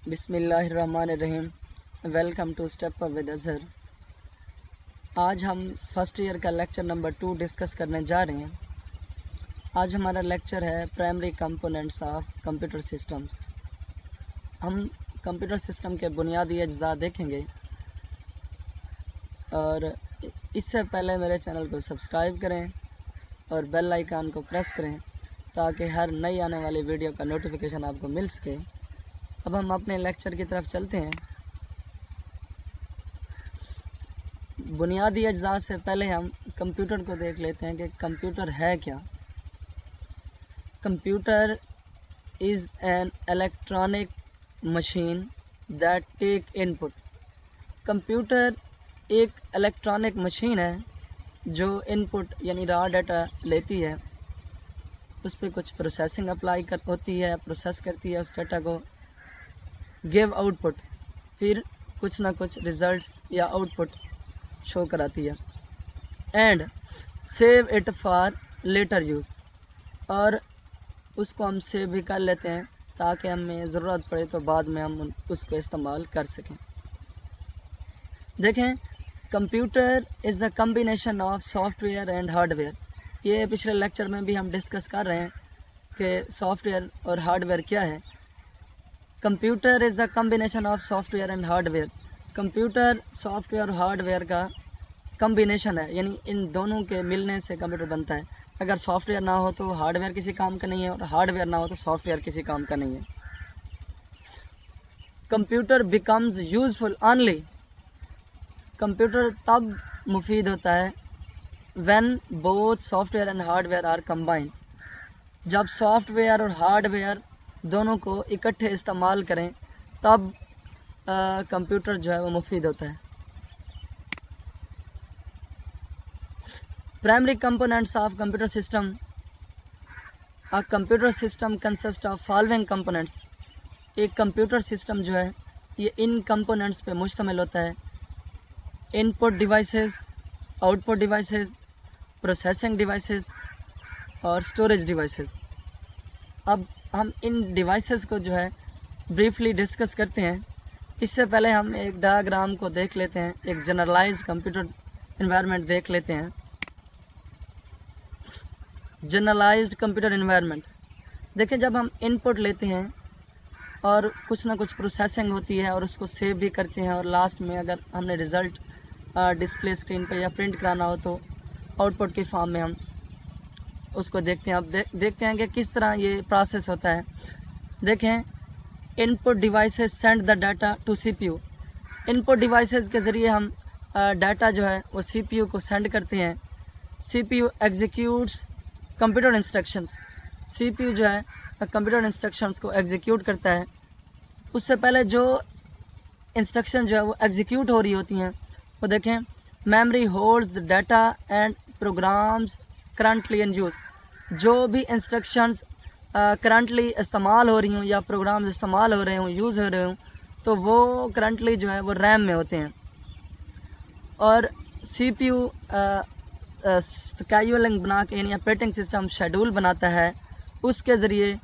بسم اللہ الرحمن الرحیم. Welcome to step up with Azhar. آج ہم فرسٹ ایئر کا لیکچر نمبر 2 ڈسکس کرنے جا رہے ہیں. آج ہمارا لیکچر ہے primary components of computer systems. ہم کمپیوٹر سسٹم کے بنیادی اجزاء دیکھیں گے، اور اس سے پہلے میرے چینل کو سبسکرائب کریں اور بیل آئیکن کو پریس کریں تاکہ ہر نئی آنے والی ویڈیو کا نوٹیفیکیشن آپ کو مل سکے. اب ہم اپنے لیکچر کی طرف چلتے ہیں. بنیادی اجزاء سے پہلے ہم کمپیوٹر کو دیکھ لیتے ہیں کہ کمپیوٹر ہے کیا. Computer is an electronic machine that take in put. Computer ایک الیکٹرانک مشین ہے جو ان پٹ یعنی را ڈیٹا لیتی ہے، اس پہ کچھ پروسیسنگ اپلائی ہوتی ہے، پروسیس کرتی ہے اس ڈیٹا کو، گیو آؤٹ پٹ، پھر کچھ نہ کچھ ریزلٹس یا آؤٹ پٹ شو کراتی ہے، and save it for later use, اور اس کو ہم سیو بھی کر لیتے ہیں تاکہ ہمیں ضرورت پڑے تو بعد میں ہم اس کو استعمال کر سکیں. دیکھیں، computer is a combination of soft where and hard where. یہ پچھلے لیکچر میں بھی ہم ڈسکس کر رہے ہیں کہ سافٹ ویئر اور ہارڈ ویئر کیا ہے. Computer is a combination of soft where and hard where. Computer soft where اور ہارڈ ویئر کا کمبینیشن ہے، یعنی ان دونوں کے ملنے سے کمپیوٹر بنتا ہے. اگر سافٹ ویئر نہ ہو تو ہارڈ ویئر کسی کام کا نہیں ہے، اور ہارڈ ویئر نہ ہو تو سافٹ ویئر کسی کام کا نہیں ہے. Computer becomes useful only. Computer تب مفید ہوتا ہے when both software and hardware are combined. جب سافٹ ویئر اور ہارڈ ویئر دونوں کو اکٹھے استعمال کریں تب کمپیوٹر جو ہے وہ مفید ہوتا ہے. Primary components of computer system. A computer system consists of following components. ایک کمپیوٹر سسٹم جو ہے یہ ان کمپوننٹس پہ مشتمل ہوتا ہے: input devices, output devices, processing devices اور اسٹوریج ڈیوائسز. اب ہم ان ڈیوائسز کو جو ہے بریفلی ڈسکس کرتے ہیں. اس سے پہلے ہم ایک ڈایاگرام کو دیکھ لیتے ہیں، ایک جنرلائز کمپیوٹر انوائرمنٹ دیکھ لیتے ہیں. Generalized computer environment. دیکھیں، جب ہم ان پٹ لیتے ہیں اور کچھ نہ کچھ پروسیسنگ ہوتی ہے اور اس کو سیو بھی کرتے ہیں، اور لاسٹ میں اگر ہم نے رزلٹ ڈسپلے اسکرین پہ یا پرنٹ کرانا ہو تو آؤٹ پٹ کے فارم میں ہم اس کو دیکھتے ہیں. اب دیکھتے ہیں کہ کس طرح یہ پروسیس ہوتا ہے. دیکھیں، input devices send the data to C P U. Input devices کے ذریعے ہم ڈاٹا جو ہے وہ سی پی یو کو سینڈ کرتے ہیں. سی P you ایگزیکیوٹس computer instructions. C P you جو ہے کمپیوٹر انسٹرکشنز کو ایگزیکیوٹ کرتا ہے. اس سے پہلے جو انسٹرکشن جو ہے وہ ایگزیکیوٹ ہو رہی ہوتی ہیں وہ دیکھیں: memory holds the data and programs currently in use. جو بھی انسٹرکشنز کرنٹلی استعمال ہو رہی ہوں یا پروگرامز استعمال ہو رہے ہوں، یوز ہو رہے ہوں، تو وہ کرنٹلی جو ہے وہ ریم میں ہوتے ہیں. اور سی پی یو اسکیجولنگ بنا کے، یعنی آپریٹنگ سسٹم شیڈول بناتا ہے، اس کے ذریعے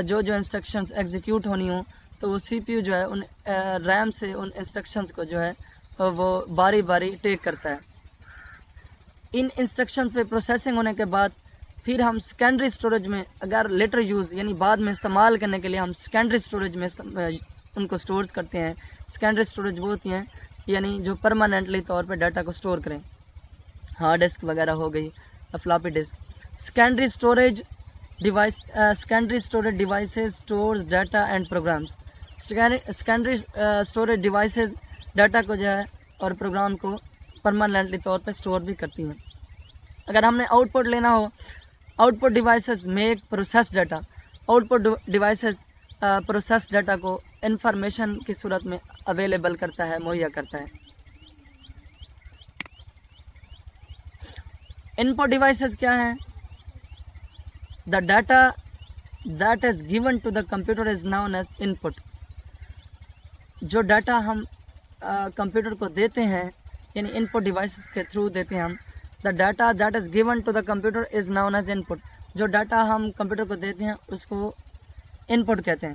جو انسٹرکشنز ایگزیکیوٹ ہونی ہوں تو وہ سی پی یو جو ہے ان ریم سے ان انسٹرکشنز کو جو ہے وہ باری باری ٹیک کرتا ہے. ان انسٹرکشنز پہ پروسیسنگ ہونے کے بعد پھر ہم سیکنڈری اسٹوریج میں، اگر لیٹر یوز یعنی بعد میں استعمال کرنے کے لیے ہم سیکنڈری اسٹوریج میں ان کو اسٹورز کرتے ہیں. سیکنڈری اسٹوریج وہ ہوتی ہیں یعنی جو پرماننٹلی طور پہ ڈاٹا کو اسٹور کریں، ہارڈ ڈسک وغیرہ ہو گئی، floppy disk. Secondary storage devices stores data and programs. Secondary storage devices data کو جو ہے اور پروگرام کو پرماننٹلی طور پہ اسٹور بھی کرتی ہیں. اگر ہم نے آؤٹ پٹ لینا ہو، output devices make process data. Output devices process data کو انفارمیشن کی صورت میں اویلیبل کرتا ہے، مہیا کرتا ہے. ان پٹ ڈیوائسز کیا ہیں؟ The data that is given to the computer is known as input. جو ڈاٹا ہم کمپیوٹر کو دیتے ہیں، یعنی ان پٹ ڈیوائسز کے تھرو دیتے ہیں ہم، the data that is given to the computer is known as input. جو ڈاٹا ہم کمپیوٹر کو دیتے ہیں اس کو ان پٹ کہتے ہیں.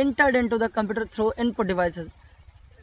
entered into the computer through input devices.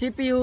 CPU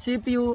CPU